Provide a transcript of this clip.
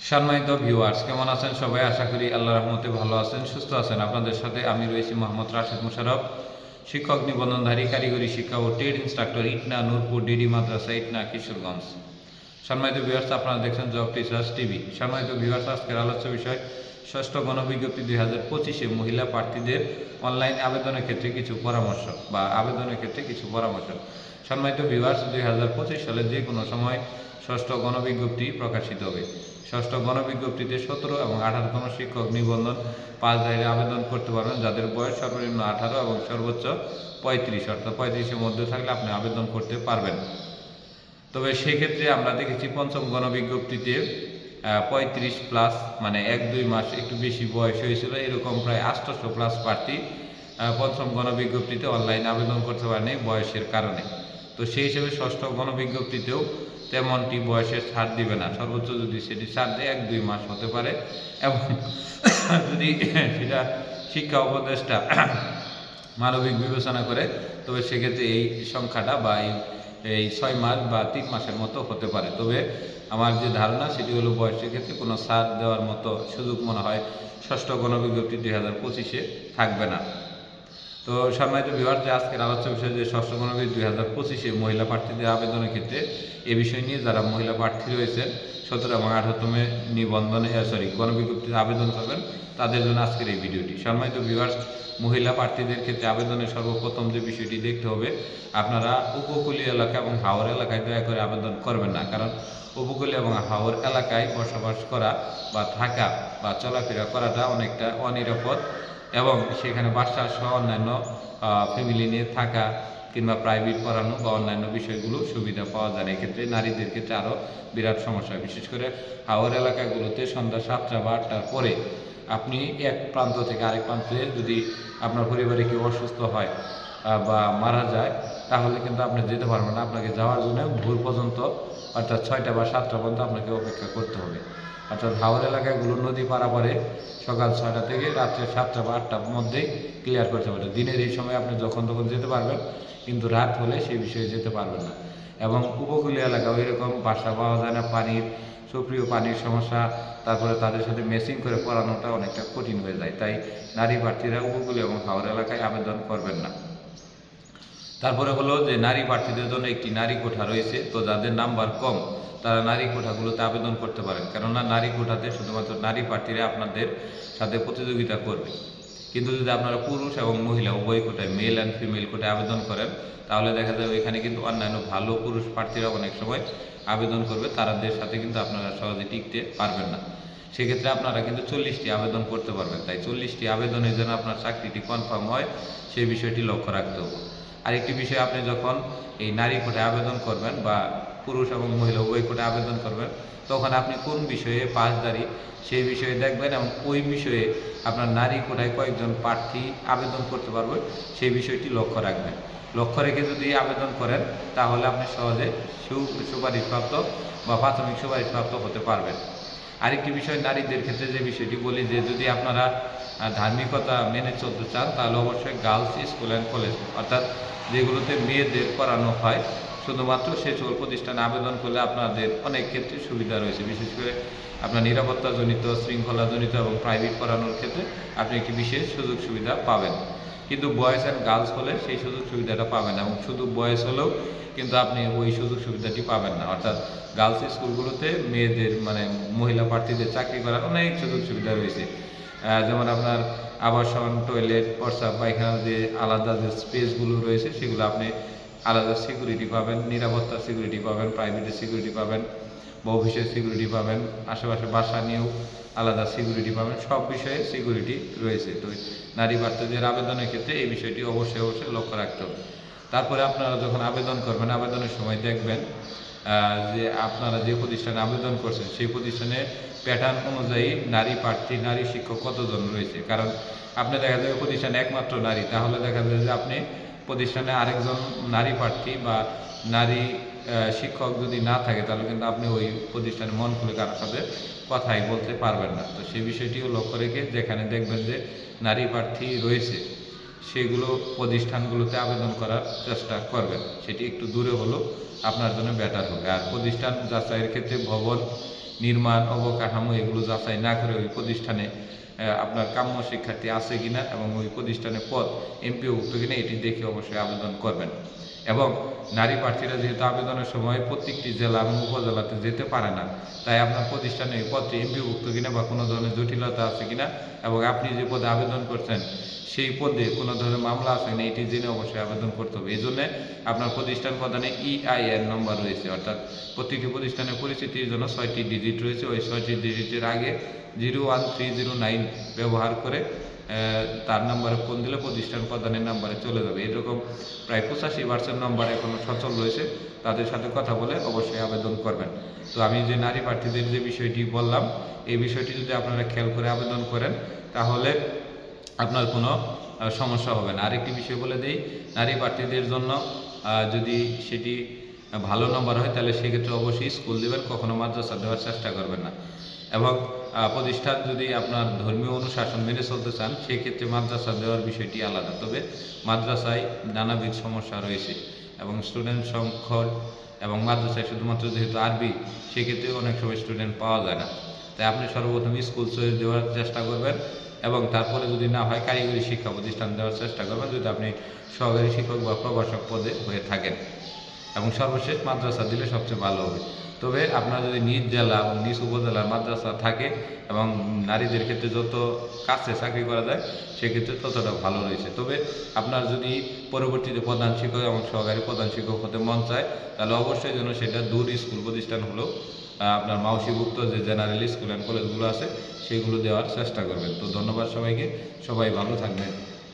সম্মানিত ভিউয়ার্স, কেমন আছেন সবাই? আশা করি আল্লাহর রহমতে ভালো আছেন, সুস্থ আছেন। আপনাদের সাথে আমি রয়েছি মোহাম্মদ রাশেদ মোশাররফ, শিক্ষক নিবন্ধনধারী, কারিগরি শিক্ষা ও trade instructor, Itna Nurpur DD Madrasa, Itna, Kishoreganj. সম্মানিত ভিউয়ার্স, আপনারা দেখছেন জব টিচার্স টিভি। সম্মানিত ভিউয়ার্স, আজকের আলোচ্য বিষয় ষষ্ঠ গণবিজ্ঞপ্তি 2025-এ মহিলা প্রার্থীদের অনলাইন আবেদনের ক্ষেত্রে কিছু পরামর্শ বা আবেদনের ক্ষেত্রে কিছু পরামর্শ। সম্মানিত ভিউয়ার্স, 2025 সালে যে কোনো সময় ষষ্ঠ গণবিজ্ঞপ্তি প্রকাশিত হবে। ষষ্ঠ গণবিজ্ঞপ্তিতে 17 এবং 18তম শিক্ষক নিবন্ধন পাসধারীরা আবেদন করতে পারবেন, যাদের বয়স সর্বনিম্ন 18 এবং সর্বোচ্চ 35, অর্থাৎ 35-এর মধ্যে থাকলে আপনি আবেদন করতে পারবেন। তবে সেক্ষেত্রে আমরা দেখেছি পঞ্চম গণবিজ্ঞপ্তিতে 35+ মানে 1-2 মাস একটু বেশি বয়স হয়েছিল, এরকম প্রায় 800+ প্রার্থী পঞ্চম গণবিজ্ঞপ্তিতে অনলাইন আবেদন করতে পারেনি বয়সের কারণে। তো সেই হিসেবে ষষ্ঠ গণবিজ্ঞপ্তিতেও তেমনটি বয়সের ছাড় দিবে না, সর্বোচ্চ যদি সেটি ছাড় দেয় 1-2 মাস হতে পারে, এবং যদি সেটা শিক্ষা উপদেষ্টা মানবিক বিবেচনা করে তবে সেক্ষেত্রে এই সংখ্যাটা বা এই 6 মাস বা 3 মাসের মতো হতে পারে। তবে আমার যে ধারণা সেটি হলো বয়সের ক্ষেত্রে কোনো ছাড় দেওয়ার মতো সুযোগ মনে হয় ষষ্ঠ গণবিজ্ঞপ্তি 2025-এ থাকবে না। তো সম্মানিত ভিউয়ার, যে আজকের আলোচ্য বিষয় যে ষষ্ঠ গণবিজ্ঞপ্তি 2025-এ মহিলা প্রার্থীদের আবেদনের ক্ষেত্রে এ বিষয় নিয়ে যারা মহিলা প্রার্থী রয়েছেন 17 এবং 18তম নিবন্ধনে গণবিজ্ঞপ্তিতে আবেদন করবেন, তাদের জন্য আজকের এই ভিডিওটি। সম্মানিত ভিউয়ার্স, মহিলা প্রার্থীদের ক্ষেত্রে আবেদনের সর্বপ্রথম যে বিষয়টি দেখতে হবে, আপনারা উপকূলীয় এলাকা এবং হাওর এলাকায় দয়া করে আবেদন করবেন না, কারণ উপকূলীয় এবং হাওর এলাকায় বসবাস করা বা থাকা বা চলাফেরা করাটা অনেকটা অনিরাপদ, এবং সেখানে বাসা সহ অন্যান্য ফ্যামিলি নিয়ে থাকা কিংবা প্রাইভেট পড়ানো বা অন্যান্য বিষয়গুলো সুবিধা পাওয়া যায় না। এক্ষেত্রে নারীদের ক্ষেত্রে আরও বিরাট সমস্যা, বিশেষ করে হাওর এলাকাগুলোতে সন্ধ্যা 7টা বা 8টার পরে আপনি এক প্রান্ত থেকে আরেক প্রান্তে যদি আপনার পরিবারে কেউ অসুস্থ হয় বা মারা যায়, তাহলে কিন্তু আপনি যেতে পারবেন না। আপনাকে যাওয়ার জন্য ভোর পর্যন্ত, অর্থাৎ 6টা বা 7টা পর্যন্ত আপনাকে অপেক্ষা করতে হবে। অর্থাৎ হাওর এলাকাগুলো নদী পারাপারে সকাল 6টা থেকে রাত্রে 7টা বা 8টার মধ্যেই ক্লিয়ার করতে পারবেন। দিনের এই সময় আপনি যখন তখন যেতে পারবেন, কিন্তু রাত হলে সেই বিষয়ে যেতে পারবেন না। এবং উপকূলীয় এলাকাও এরকম বাসা পাওয়া যায় না, পানির সুপ্রিয় পানির সমস্যা, তারপরে তাদের সাথে মেসিং করে পড়ানোটা অনেকটা কঠিন হয়ে যায়। তাই নারী প্রার্থীরা উপকূলীয় এবং হাওর এলাকায় আবেদন করবেন না। তারপরে হলো যে নারী প্রার্থীদের জন্য একটি নারী কোঠা রয়েছে, তো যাদের নাম্বার কম তারা নারী কোঠাগুলোতে আবেদন করতে পারেন, কেননা নারী কোঠাতে শুধুমাত্র নারী প্রার্থীরা আপনাদের সাথে প্রতিযোগিতা করবে। কিন্তু যদি আপনারা পুরুষ এবং মহিলা উভয় কোটায়, মেল অ্যান্ড ফিমেল কোটায় আবেদন করেন, তাহলে দেখা যাবে এখানে কিন্তু অন্যান্য ভালো পুরুষ প্রার্থীরা অনেক সময় আবেদন করবে, তাদের সাথে কিন্তু আপনারা সহজে টিকতে পারবেন না। সেক্ষেত্রে আপনারা কিন্তু 40টি আবেদন করতে পারবেন। তাই 40টি আবেদনের জন্য আপনার চাকরিটি কনফার্ম হয়, সেই বিষয়টি লক্ষ্য রাখতে হবে। আরেকটি বিষয়, আপনি যখন এই নারী কোটায় আবেদন করবেন বা পুরুষ এবং মহিলা উভয় কোটায় আবেদন করবেন, তখন আপনি কোন বিষয়ে পাসধারী সেই বিষয়ে দেখবেন, এবং ওই বিষয়ে আপনার নারী কোটায় কয়েকজন প্রার্থী আবেদন করতে পারবেন সেই বিষয়টি লক্ষ্য রাখবেন। লক্ষ্য রেখে যদি আবেদন করেন, তাহলে আপনি সহজে সুপারিশপ্রাপ্ত বা প্রাথমিক সুপারিশপ্রাপ্ত হতে পারবেন। আরেকটি বিষয়, নারীদের ক্ষেত্রে যে বিষয়টি বলি, যে যদি আপনারা ধার্মিকতা মেনে চলতে চান, তাহলে অবশ্যই গার্লস স্কুল অ্যান্ড কলেজ, অর্থাৎ যেগুলোতে মেয়েদের পড়ানো হয় শুধুমাত্র, সেই সকল প্রতিষ্ঠানে আবেদন করলে আপনাদের অনেক ক্ষেত্রে সুবিধা রয়েছে। বিশেষ করে আপনার নিরাপত্তাজনিত, শৃঙ্খলাজনিত এবং প্রাইভেট পড়ানোর ক্ষেত্রে আপনি একটি বিশেষ সুযোগ সুবিধা পাবেন। কিন্তু বয়েজ অ্যান্ড গার্লস হলে সেই সুযোগ সুবিধাটা পাবেন না, এবং শুধু বয়েজ হলেও কিন্তু আপনি ওই সুযোগ সুবিধাটি পাবেন না। অর্থাৎ গার্লস স্কুলগুলোতে মেয়েদের মানে মহিলা প্রার্থীদের চাকরি করার অনেক সুযোগ সুবিধা রয়েছে, যেমন আপনার আবাসন, টয়লেট, প্রস্রাব পায়খানার যে আলাদা যে স্পেসগুলো রয়েছে, সেগুলো আপনি আলাদা সিকিউরিটি পাবেন, নিরাপত্তার সিকিউরিটি পাবেন, প্রাইভেটের সিকিউরিটি পাবেন বা অফিসের সিকিউরিটি পাবেন, আশেপাশে বাসা নিয়েও আলাদা সিকিউরিটি পাবেন, সব বিষয়ে সিকিউরিটি রয়েছে। তো নারী প্রার্থীদের আবেদনের ক্ষেত্রে এই বিষয়টি অবশ্যই অবশ্যই লক্ষ্য রাখতে হবে। তারপরে আপনারা যখন আবেদন করবেন, আবেদনের সময় দেখবেন যে আপনারা যে প্রতিষ্ঠানে আবেদন করছেন সেই প্রতিষ্ঠানে প্যাটার্ন অনুযায়ী নারী প্রার্থী, নারী শিক্ষক কতজন রয়েছে। কারণ আপনি দেখা যাবে প্রতিষ্ঠানে একমাত্র নারী, তাহলে দেখা যাবে যে আপনি প্রতিষ্ঠানে আরেকজন নারী প্রার্থী বা নারী শিক্ষক যদি না থাকে, তাহলে কিন্তু আপনি ওই প্রতিষ্ঠানে মন খুলে কারোর সাথে কথাই বলতে পারবেন না। তো সেই বিষয়টিও লক্ষ্য রেখে যেখানে দেখবেন যে নারী প্রার্থী রয়েছে সেগুলো প্রতিষ্ঠানগুলোতে আবেদন করার চেষ্টা করবেন। সেটি একটু দূরে হলেও আপনার জন্য বেটার হবে। আর প্রতিষ্ঠান যাচাইয়ের ক্ষেত্রে ভবন নির্মাণ, অবকাঠামো এগুলো যাচাই না করে ওই প্রতিষ্ঠানে আপনার কাম্য শিক্ষার্থী আছে কিনা এবং ওই প্রতিষ্ঠানের পদ এমপিওভুক্ত কিনা এটি দেখে অবশ্যই আবেদন করবেন। এবং নারী প্রার্থীরা যেহেতু আবেদনের সময় প্রত্যেকটি জেলা এবং উপজেলাতে যেতে পারে না, তাই আপনার প্রতিষ্ঠানে এই পদটি এমপিওভুক্ত কিনা বা কোনো ধরনের জটিলতা আছে কিনা এবং আপনি যে পদে আবেদন করছেন সেই পদে কোনো ধরনের মামলা আছে কিনা এটি জেনে অবশ্যই আবেদন করতে হবে। এই জন্যে আপনার প্রতিষ্ঠান প্রদানে EIN নম্বর রয়েছে, অর্থাৎ প্রত্যেকটি প্রতিষ্ঠানের পরিচিতির জন্য 6টি ডিজিট রয়েছে। ওই 6টি ডিজিটের আগে 01309 ব্যবহার করে তার নাম্বারে ফোন দিলে প্রতিষ্ঠান প্রদানের নাম্বারে চলে যাবে। এরকম প্রায় 85% নম্বর এখনও সচল রয়েছে, তাদের সাথে কথা বলে অবশ্যই আবেদন করবেন। তো আমি যে নারী প্রার্থীদের যে বিষয়টি বললাম, এই বিষয়টি যদি আপনারা খেয়াল করে আবেদন করেন তাহলে আপনার কোনো সমস্যা হবে না। আরেকটি বিষয় বলে দিই, নারী প্রার্থীদের জন্য যদি সেটি ভালো নম্বর হয় তাহলে সেক্ষেত্রে অবশ্যই স্কুল দেবেন, কখনো মাদ্রাসা দেওয়ার চেষ্টা করবেন না। এবং প্রতিষ্ঠান যদি আপনার ধর্মীয় অনুশাসন মেনে চলতে চান সেক্ষেত্রে মাদ্রাসা দেওয়ার বিষয়টি আলাদা। তবে মাদ্রাসায় নানাবিধ সমস্যা রয়েছে এবং স্টুডেন্ট সংকট, এবং মাদ্রাসায় শুধুমাত্র যেহেতু আরবি সেক্ষেত্রে অনেক সময় স্টুডেন্ট পাওয়া যায় না। তাই আপনি সর্বপ্রথম স্কুল চয়েস দেওয়ার চেষ্টা করবেন এবং তারপরে যদি না হয় কারিগরি শিক্ষা প্রতিষ্ঠান দেওয়ার চেষ্টা করবেন যদি আপনি সহকারী শিক্ষক বা প্রভাষক পদে হয়ে থাকেন, এবং সর্বশেষ মাদ্রাসা দিলে সবচেয়ে ভালো হবে। তবে আপনার যদি নিজ জেলা এবং নিজ উপজেলার মাদ্রাসা থাকে এবং নারীদের ক্ষেত্রে যত কাছে চাকরি করা যায় সেক্ষেত্রে ততটা ভালো রয়েছে। তবে আপনার যদি পরবর্তীতে প্রধান শিক্ষক এবং সহকারী প্রধান শিক্ষক হতে মন চায় তাহলে অবশ্যই যেন সেটা দূর স্কুল প্রতিষ্ঠান হলেও আপনার মাওসিভুক্ত যে জেনারেল স্কুল অ্যান্ড কলেজগুলো আছে সেগুলো দেওয়ার চেষ্টা করবেন। তো ধন্যবাদ সবাইকে, সবাই ভালো থাকবেন।